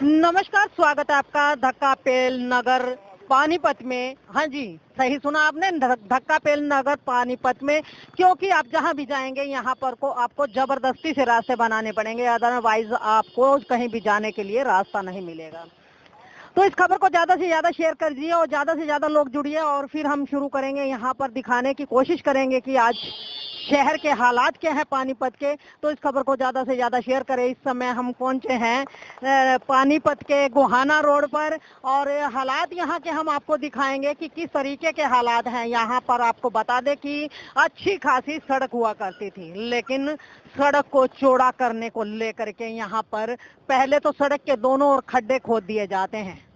नमस्कार, स्वागत है आपका धक्कापेल नगर पानीपत में। हाँ जी, सही सुना आपने, धक्कापेल नगर पानीपत में। क्योंकि आप जहाँ भी जाएंगे यहाँ पर को आपको जबरदस्ती से रास्ते बनाने पड़ेंगे, अदरवाइज आपको कहीं भी जाने के लिए रास्ता नहीं मिलेगा। तो इस खबर को ज्यादा से ज्यादा शेयर कर दिए और ज्यादा से ज्यादा लोग जुड़िए, और फिर हम शुरू करेंगे यहाँ पर दिखाने की कोशिश करेंगे कि आज शहर के हालात क्या है पानीपत के। तो इस खबर को ज्यादा से ज्यादा शेयर करें। इस समय हम पहुंचे हैं पानीपत के गोहाना रोड पर, और हालात यहाँ के हम आपको दिखाएंगे कि किस तरीके के हालात हैं यहाँ पर। आपको बता दें कि अच्छी खासी सड़क हुआ करती थी, लेकिन सड़क को चौड़ा करने को लेकर के यहाँ पर पहले तो सड़क के दोनों ओर खड्डे खोद दिए जाते हैं,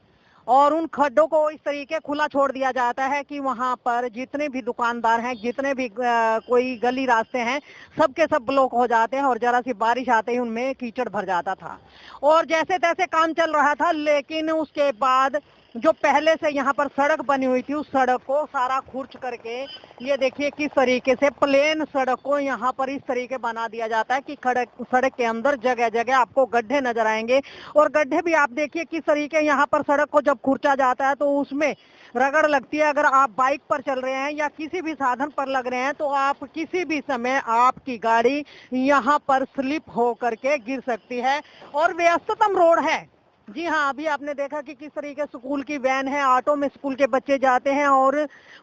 और उन खड्डों को इस तरीके खुला छोड़ दिया जाता है कि वहां पर जितने भी दुकानदार हैं, जितने भी कोई गली रास्ते हैं, सबके सब ब्लॉक हो जाते हैं। और जरा सी बारिश आते ही उनमें कीचड़ भर जाता था, और जैसे तैसे काम चल रहा था। लेकिन उसके बाद जो पहले से यहाँ पर सड़क बनी हुई थी, उस सड़क को सारा खुर्च करके, ये देखिए किस तरीके से प्लेन सड़क को यहाँ पर इस तरीके बना दिया जाता है कि सड़क के अंदर जगह जगह आपको गड्ढे नजर आएंगे। और गड्ढे भी आप देखिए किस तरीके यहाँ पर सड़क को जब खुर्चा जाता है तो उसमें रगड़ लगती है। अगर आप बाइक पर चल रहे हैं या किसी भी साधन पर लग रहे हैं तो आप किसी भी समय आपकी गाड़ी यहाँ पर स्लिप हो करके गिर सकती है। और व्यस्ततम रोड है। जी हाँ, अभी आपने देखा कि किस तरीके स्कूल की वैन है, ऑटो में स्कूल के बच्चे जाते हैं, और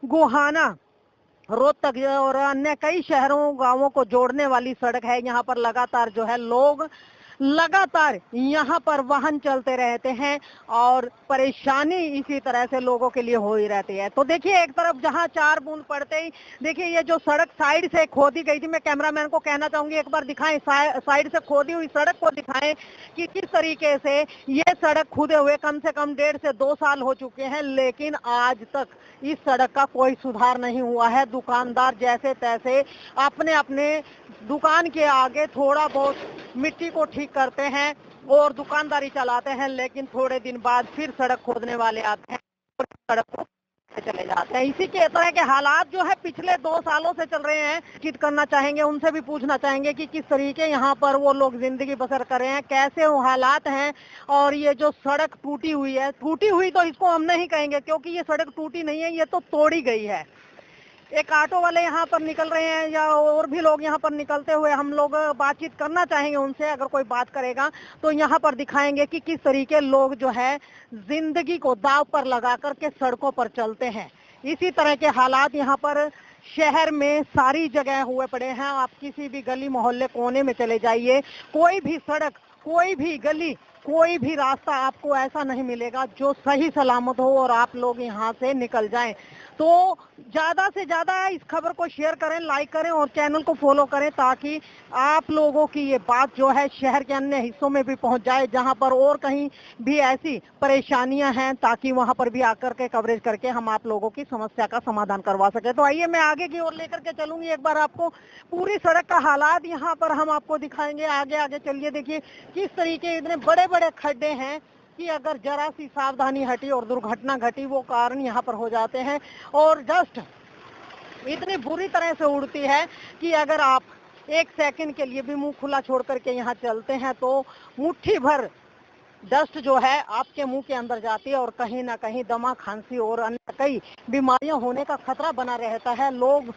गोहाना रोहतक और अन्य कई शहरों गांवों को जोड़ने वाली सड़क है। यहाँ पर लगातार जो है लोग लगातार यहाँ पर वाहन चलते रहते हैं, और परेशानी इसी तरह से लोगों के लिए हो ही रहती है। तो देखिए, एक तरफ जहाँ 4 बूंद पड़ते ही देखिए ये जो सड़क साइड से खोदी गई थी, मैं कैमरामैन को कहना चाहूंगी एक बार दिखाएं, साइड से खोदी हुई सड़क को दिखाएं कि किस तरीके से ये सड़क खुदे हुए कम से कम 1.5 से 2 साल हो चुके हैं, लेकिन आज तक इस सड़क का कोई सुधार नहीं हुआ है। दुकानदार जैसे तैसे अपने अपने दुकान के आगे थोड़ा बहुत मिट्टी को ठीक करते हैं और दुकानदारी चलाते हैं, लेकिन थोड़े दिन बाद फिर सड़क खोदने वाले आते हैं और सड़क को चले जाते हैं। इसी के तरह के हालात जो है पिछले 2 सालों से चल रहे हैं। चित करना चाहेंगे, उनसे भी पूछना चाहेंगे कि किस तरीके यहाँ पर वो लोग जिंदगी बसर कर रहे हैं, कैसे वो हालात हैं। और ये जो सड़क टूटी हुई है, टूटी हुई तो इसको हम नहीं कहेंगे, क्योंकि ये सड़क टूटी नहीं है, ये तो तोड़ी गई है। एक ऑटो वाले यहाँ पर निकल रहे हैं, या और भी लोग यहाँ पर निकलते हुए हम लोग बातचीत करना चाहेंगे उनसे, अगर कोई बात करेगा तो यहाँ पर दिखाएंगे कि किस तरीके लोग जो है जिंदगी को दांव पर लगा करके सड़कों पर चलते हैं। इसी तरह के हालात यहाँ पर शहर में सारी जगह हुए पड़े हैं। आप किसी भी गली मोहल्ले कोने में चले जाइए, कोई भी सड़क, कोई भी गली, कोई भी रास्ता आपको ऐसा नहीं मिलेगा जो सही सलामत हो और आप लोग यहाँ से निकल जाएं। तो ज्यादा से ज्यादा इस खबर को शेयर करें, लाइक करें और चैनल को फॉलो करें, ताकि आप लोगों की ये बात जो है शहर के अन्य हिस्सों में भी पहुंच जाए, जहां पर और कहीं भी ऐसी परेशानियां हैं, ताकि वहां पर भी आकर के कवरेज करके हम आप लोगों की समस्या का समाधान करवा सके। तो आइए मैं आगे की ओर लेकर के चलूंगी, एक बार आपको पूरी सड़क का हालात यहाँ पर हम आपको दिखाएंगे। आगे आगे चलिए, देखिए किस तरीके इतने बड़े बड़े खड्डे हैं कि अगर जरा सी सावधानी हटी और दुर्घटना घटी, वो कारण यहाँ पर हो जाते हैं। और डस्ट इतनी बुरी तरह से उड़ती है कि अगर आप 1 सेकंड के लिए भी मुंह खुला छोड़ करके यहाँ चलते हैं तो मुट्ठी भर डस्ट जो है आपके मुंह के अंदर जाती है, और कहीं ना कहीं दमा, खांसी और अन्य कई बीमारियां होने का खतरा बना रहता है। लोग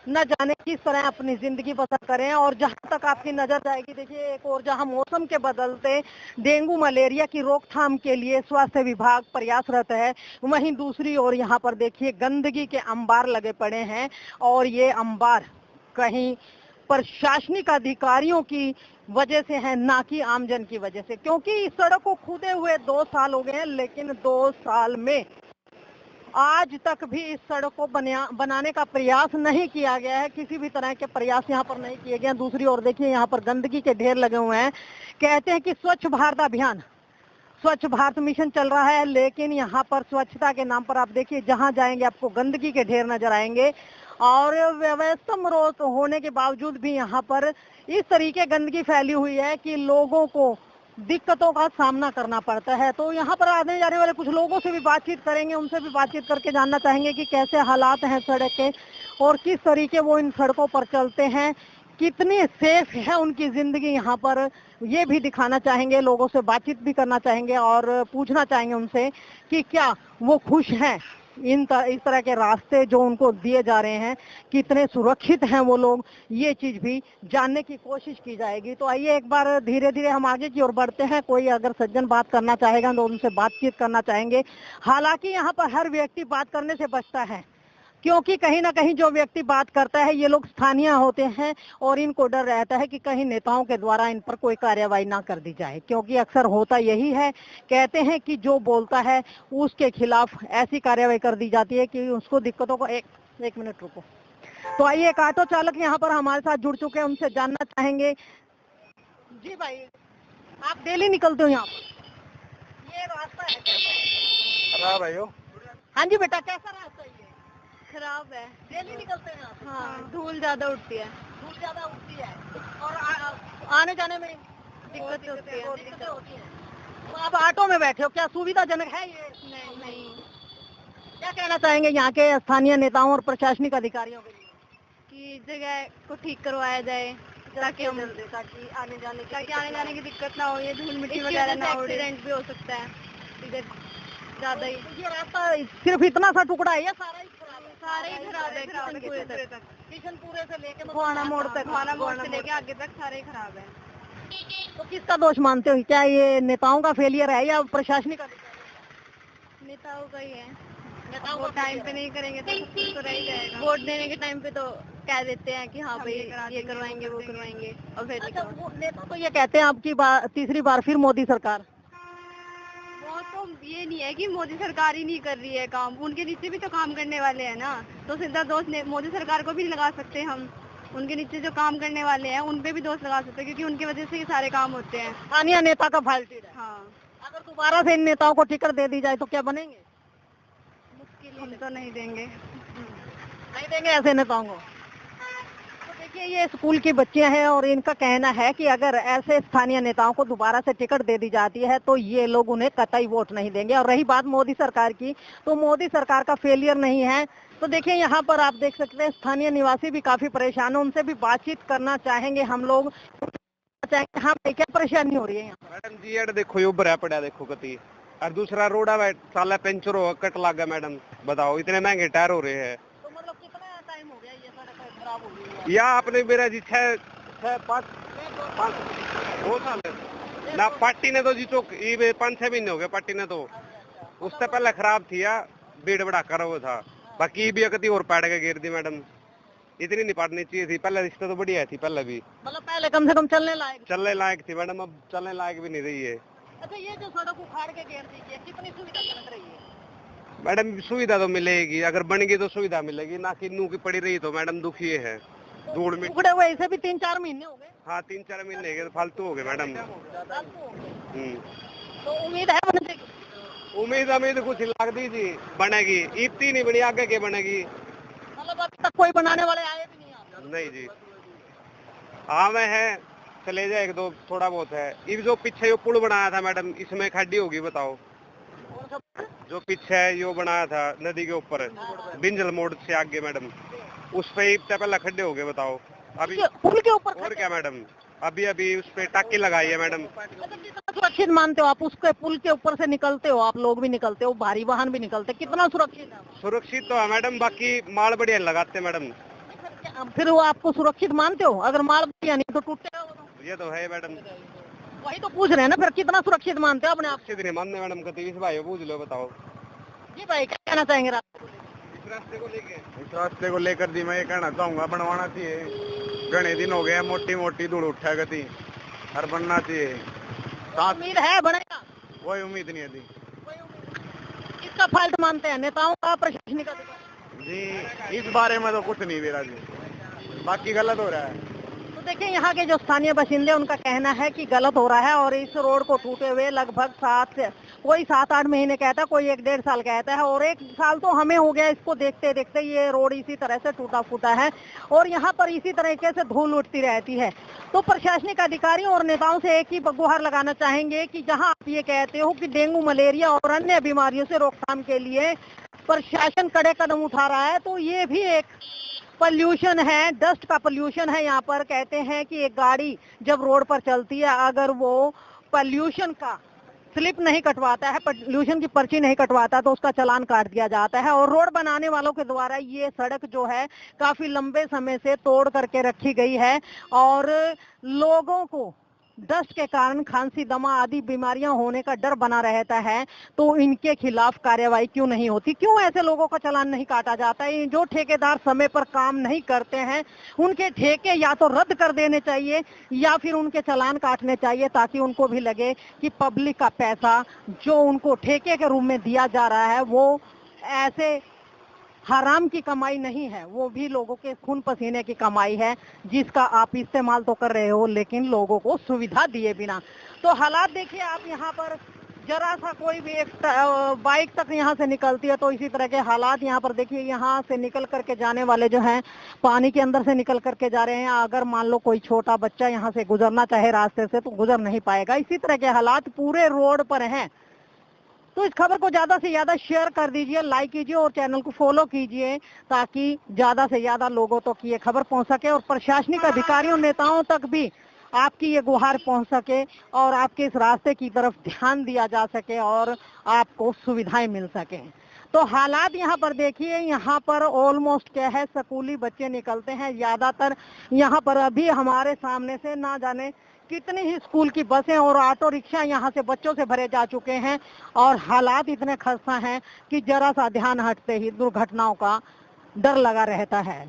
न जाने किस तरह अपनी जिंदगी बसर करें। और जहां तक आपकी नजर जाएगी, देखिए एक और जहां मौसम के बदलते डेंगू मलेरिया की रोकथाम के लिए स्वास्थ्य विभाग प्रयासरत है, वहीं दूसरी ओर यहाँ पर देखिए गंदगी के अंबार लगे पड़े हैं। और ये अंबार कहीं प्रशासनिक अधिकारियों की वजह से है, ना कि आमजन की वजह से, क्योंकि इस सड़क को खुदे हुए 2 साल हो गए हैं, लेकिन 2 साल में आज तक भी इस सड़क को बनाने का प्रयास नहीं किया गया है। किसी भी तरह के प्रयास यहाँ पर नहीं किए गए हैं। दूसरी ओर देखिए यहाँ पर गंदगी के ढेर लगे हुए हैं। कहते हैं कि स्वच्छ भारत अभियान, स्वच्छ भारत मिशन चल रहा है, लेकिन यहाँ पर स्वच्छता के नाम पर आप देखिए जहाँ जाएंगे आपको गंदगी के ढेर नजर आएंगे। और व्यवस्थित रोड होने के बावजूद भी यहाँ पर इस तरीके गंदगी फैली हुई है कि लोगों को दिक्कतों का सामना करना पड़ता है। तो यहाँ पर आने जाने वाले कुछ लोगों से भी बातचीत करेंगे, उनसे भी बातचीत करके जानना चाहेंगे कि कैसे हालात हैं सड़क के और किस तरीके वो इन सड़कों पर चलते हैं, कितनी सेफ है उनकी जिंदगी यहाँ पर, ये भी दिखाना चाहेंगे, लोगों से बातचीत भी करना चाहेंगे और पूछना चाहेंगे उनसे कि क्या वो खुश हैं इस तरह के रास्ते जो उनको दिए जा रहे हैं, कितने सुरक्षित हैं वो लोग, ये चीज भी जानने की कोशिश की जाएगी। तो आइए एक बार धीरे धीरे हम आगे की ओर बढ़ते हैं। कोई अगर सज्जन बात करना चाहेगा तो उनसे बातचीत करना चाहेंगे। हालांकि यहाँ पर हर व्यक्ति बात करने से बचता है, क्योंकि कहीं ना कहीं जो व्यक्ति बात करता है ये लोग स्थानीय होते हैं और इनको डर रहता है कि कहीं नेताओं के द्वारा इन पर कोई कार्रवाई ना कर दी जाए, क्योंकि अक्सर होता यही है, कहते हैं कि जो बोलता है उसके खिलाफ ऐसी कार्रवाई कर दी जाती है कि उसको दिक्कतों को एक मिनट रुको। तो आइए एक ऑटो चालक यहाँ पर हमारे साथ जुड़ चुके हैं, उनसे जानना चाहेंगे। जी भाई, आप डेली निकलते हो यहाँ पर, ये रास्ता है खराब है यो। हाँ जी बेटा, कैसा रास्ता है? खराब है। डेली निकलते हैं आप? हाँ, धूल ज्यादा उठती है। धूल ज्यादा उठती है और आने जाने में दिक्कत होती है। तो आप ऑटो में बैठे हो, क्या सुविधाजनक है ये? नहीं। क्या कहना चाहेंगे यहाँ के स्थानीय नेताओं और प्रशासनिक अधिकारियों के लिए कि जगह को ठीक करवाया जाए ताकि आने जाने की दिक्कत ना हो, ये धूल मिट्टी वगैरह ना हो, एक्सीडेंट भी हो सकता है इधर ज्यादा ही। ये रास्ता सिर्फ इतना सा टुकड़ा है या सारा ही खराब है? सारे ही खराब है, किशनपुरे से लेके खुआना मोड़ से लेके आगे तक सारे ही खराब है। तो किसका दोष मानते हो? क्या ये नेताओं का फेलियर है या प्रशासनिक अधिकारी? नेताओं का ही है। नेताओं वो टाइम पे नहीं करेंगे तो सब कुछ तो रह ही जाएगा। वोट देने के टाइम पे तो कह देते हैं कि हाँ भाई ये करवाएंगे वो करवाएंगे, और फिर अच्छा, वो नेता तो ये कहते हैं आपकी तीसरी बार फिर मोदी सरकार। वो तो ये नहीं है कि मोदी सरकार ही नहीं कर रही है काम, उनके नीचे भी तो काम करने वाले हैं ना, तो सीधा दोष मोदी सरकार को भी नहीं लगा सकते हम। उनके नीचे जो काम करने वाले हैं उन पे भी दोष लगा सकते हैं, क्योंकि उनकी वजह से ये सारे काम होते हैं। स्थानीय नेता का फाल्टी है। हाँ, अगर दोबारा से इन नेताओं को टिकट दे दी जाए तो क्या बनेंगे? मुश्किल हम तो नहीं देंगे। नहीं देंगे ऐसे नेताओं को। तो देखिए, ये स्कूल की बच्चियां हैं और इनका कहना है कि अगर ऐसे स्थानीय नेताओं को दोबारा से टिकट दे दी जाती है तो ये लोग उन्हें कतई वोट नहीं देंगे। और रही बात मोदी सरकार की, तो मोदी सरकार का फेलियर नहीं है। तो देखिए, यहाँ पर आप देख सकते हैं स्थानीय निवासी भी काफी परेशान है, उनसे भी बातचीत करना चाहेंगे हम लोग। चाहेंगे हाँ भाई, क्या परेशानी हो रही है यहाँ? मैडम जी एड देखो यो भरा पड़ा देखो कति, और दूसरा रोड है साला पंचर हो कट लग गया। मैडम बताओ, इतने महंगे टायर हो रहे हैं। तो मतलब कितना टाइम हो गया ये सड़क खराब हो गई? या आपने मेरा जी 6-5 2 साल ना पार्टी ने तो जी चौक 5-6 महीने हो गए पार्टी ने तो, उससे पहले खराब थी या भीड़ बढ़ा कर वो था। बाकी भी कति और पैड के गिर दी मैडम, इतनी नहीं पाटनी चाहिए थी। पहले रिश्ता तो बढ़िया थी, पहले भी मतलब पहले कम से कम चलने लायक थी मैडम, अब चलने लायक भी नहीं रही है। अच्छा, ये जो सड़क उखाड़ के घेर दी है, कितनी सुविधाजनक रही है? मैडम सुविधा तो मिलेगी, अगर बनेगी तो सुविधा मिलेगी, ना कि नू की पड़ी रही तो मैडम दुखी है। धूल में टुकड़े हुए इसे भी 3-4 महीने हो गए। हाँ, 3-4 महीने के फालतू हो गए मैडम। तो उम्मीद है बनने की? उम्मीद कुछ लगती जी बनेगी, इतनी नहीं बनी, आगे के बनेगी। मतलब अभी तक कोई बनाने वाले आए भी नहीं आप? नहीं जी, हाँ मैं है चले जाए 1-2 थोड़ा बहुत है। ये जो पीछे यो पुल बनाया था मैडम, इसमें खड्डी होगी बताओ। जो पीछे है यो बनाया था नदी के ऊपर बिंजल मोड़ से आगे मैडम, उस पे पहले खड्डे हो गए बताओ। अभी पुल के ऊपर और क्या मैडम, अभी उस पे टाकी लगाई है मैडम। कितना सुरक्षित मानते हो आप? उसके पुल के ऊपर से निकलते हो आप, लोग भी निकलते हो, भारी वाहन भी निकलते, कितना सुरक्षित है? सुरक्षित तो है मैडम, बाकी माल बढ़िया लगाते मैडम। फिर वो आपको सुरक्षित मानते हो? अगर माल बढ़िया नहीं तो टूटेगा वो तो। ये तो है मैडम, वही तो पूछ रहे हैं ना, फिर कितना सुरक्षित मानते हो अपने आप? नहीं मानते मैडम, कति भाई पूछ लो बताओ। जी भाई, क्या कहना चाहेंगे आप? इस रास्ते को लेकर जी मैं ये कहना चाहूँगा, बनवाना चाहिए। घने दिन हो गए मोटी मोटी धूल उठा गति, और बनना चाहिए। उम्मीद है बनेगा? कोई उम्मीद नहीं है जी। किसका फाल्ट मानते हैं, नेताओं का, प्रशासनिक अधिकारी? जी इस बारे में तो कुछ नहीं मेरा जी, बाकी गलत हो रहा है। तो देखिए, यहाँ के जो स्थानीय बाशिंदे उनका कहना है कि गलत हो रहा है और इस रोड को टूटे हुए लगभग 7-8 महीने कहता है, कोई 1-1.5 साल कहता है, और 1 साल तो हमें हो गया इसको देखते देखते। ये रोड इसी तरह से टूटा फूटा है और यहाँ पर इसी तरीके से धूल उठती रहती है। तो प्रशासनिक अधिकारियों और नेताओं से एक ही गुहार लगाना चाहेंगे कि जहाँ आप ये कहते हो कि डेंगू, मलेरिया और अन्य बीमारियों से रोकथाम के लिए प्रशासन कड़े कदम उठा रहा है, तो ये भी एक पोल्यूशन है, डस्ट का पोल्यूशन है यहाँ पर। कहते हैं कि एक गाड़ी जब रोड पर चलती है, अगर वो पोल्यूशन का स्लिप नहीं कटवाता है, पोल्यूशन की पर्ची नहीं कटवाता, तो उसका चालान काट दिया जाता है। और रोड बनाने वालों के द्वारा ये सड़क जो है काफी लंबे समय से तोड़ करके रखी गई है और लोगों को डस्ट के कारण खांसी, दमा आदि बीमारियां होने का डर बना रहता है। तो इनके खिलाफ कार्यवाही क्यों नहीं होती, क्यों ऐसे लोगों का चालान नहीं काटा जाता है? जो ठेकेदार समय पर काम नहीं करते हैं उनके ठेके या तो रद्द कर देने चाहिए या फिर उनके चालान काटने चाहिए, ताकि उनको भी लगे कि पब्लिक का पैसा जो उनको ठेके के रूप में दिया जा रहा है वो ऐसे हराम की कमाई नहीं है, वो भी लोगों के खून पसीने की कमाई है, जिसका आप इस्तेमाल तो कर रहे हो लेकिन लोगों को सुविधा दिए बिना। तो हालात देखिए आप, यहाँ पर जरा सा कोई भी एक बाइक तक यहाँ से निकलती है तो इसी तरह के हालात यहाँ पर देखिए। यहाँ से निकल करके जाने वाले जो हैं पानी के अंदर से निकल करके जा रहे हैं। अगर मान लो कोई छोटा बच्चा यहाँ से गुजरना चाहे रास्ते से तो गुजर नहीं पाएगा। इसी तरह के हालात पूरे रोड पर हैं। तो इस खबर को ज्यादा से ज्यादा शेयर कर दीजिए, लाइक कीजिए और चैनल को फॉलो कीजिए, ताकि ज्यादा से ज्यादा लोगों तक ये खबर पहुंच सके और प्रशासनिक अधिकारियों, नेताओं तक भी आपकी ये गुहार पहुंच सके और आपके इस रास्ते की तरफ ध्यान दिया जा सके और आपको सुविधाएं मिल सके। तो हालात यहाँ पर देखिए, यहाँ पर ऑलमोस्ट क्या है, स्कूली बच्चे निकलते हैं ज्यादातर। यहाँ पर अभी हमारे सामने से ना जाने कितनी ही स्कूल की बसें और ऑटो रिक्शा यहाँ से बच्चों से भरे जा चुके हैं और हालात इतने खस्ता हैं कि जरा सा ध्यान हटते ही दुर्घटनाओं का डर लगा रहता है।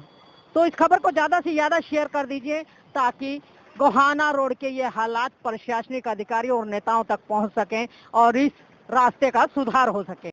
तो इस खबर को ज्यादा से ज्यादा शेयर कर दीजिए, ताकि गोहाना रोड के ये हालात प्रशासनिक अधिकारियों और नेताओं तक पहुंच सकें और इस रास्ते का सुधार हो सके।